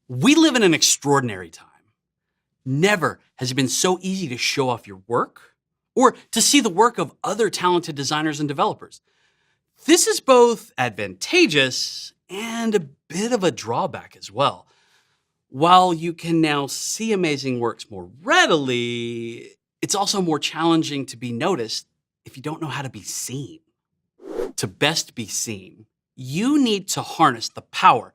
We live in an extraordinary time. Never has it been so easy to show off your work or to see the work of other talented designers and developers. This is both advantageous and a bit of a drawback as well. While you can now see amazing works more readily, it's also more challenging to be noticed if you don't know how to be seen. To best be seen, you need to harness the power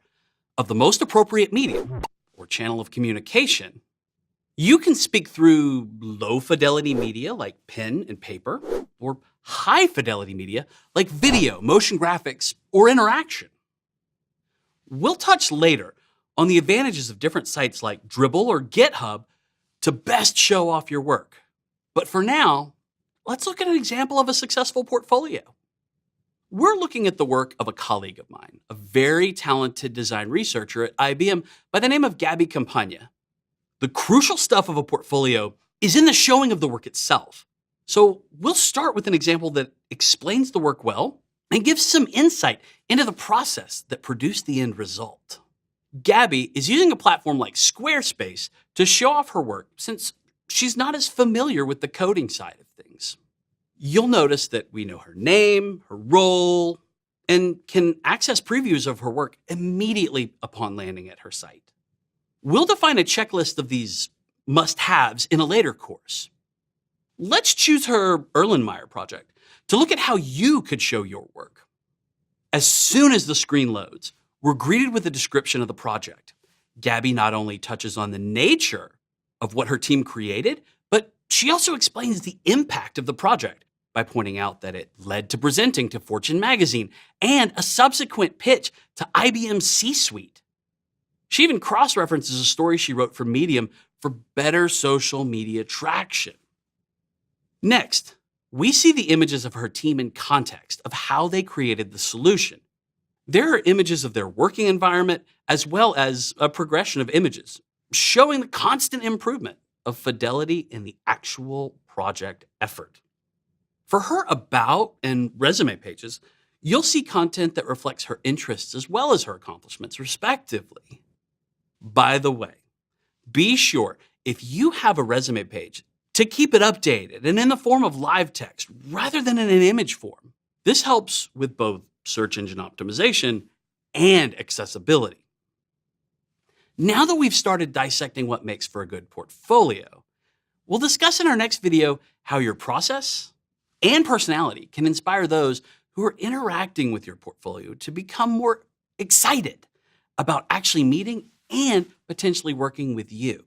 of the most appropriate medium or channel of communication. You can speak through low fidelity media like pen and paper, or high fidelity media like video, motion graphics, or interaction. We'll touch later on the advantages of different sites like Dribbble or GitHub to best show off your work. But for now, let's look at an example of a successful portfolio. We're looking at the work of a colleague of mine, a very talented design researcher at IBM by the name of Gabby Campagna. The crucial stuff of a portfolio is in the showing of the work itself. So we'll start with an example that explains the work well and gives some insight into the process that produced the end result. Gabby is using a platform like Squarespace to show off her work since she's not as familiar with the coding side of things. You'll notice that we know her name, her role, and can access previews of her work immediately upon landing at her site. We'll define a checklist of these must-haves in a later course. Let's choose her Erlenmeyer project to look at how you could show your work. As soon as the screen loads, we're greeted with a description of the project. Gabby not only touches on the nature of what her team created, but she also explains the impact of the project by pointing out that it led to presenting to Fortune magazine and a subsequent pitch to IBM's C-suite. She even cross-references a story she wrote for Medium for better social media traction. Next, we see the images of her team in context of how they created the solution. There are images of their working environment as well as a progression of images, showing the constant improvement of fidelity in the actual project effort. For her About and Resume pages, you'll see content that reflects her interests as well as her accomplishments, respectively. By the way, be sure if you have a resume page to keep it updated and in the form of live text rather than in an image form. This helps with both search engine optimization and accessibility. Now that we've started dissecting what makes for a good portfolio, we'll discuss in our next video how your process and personality can inspire those who are interacting with your portfolio to become more excited about actually meeting and potentially working with you.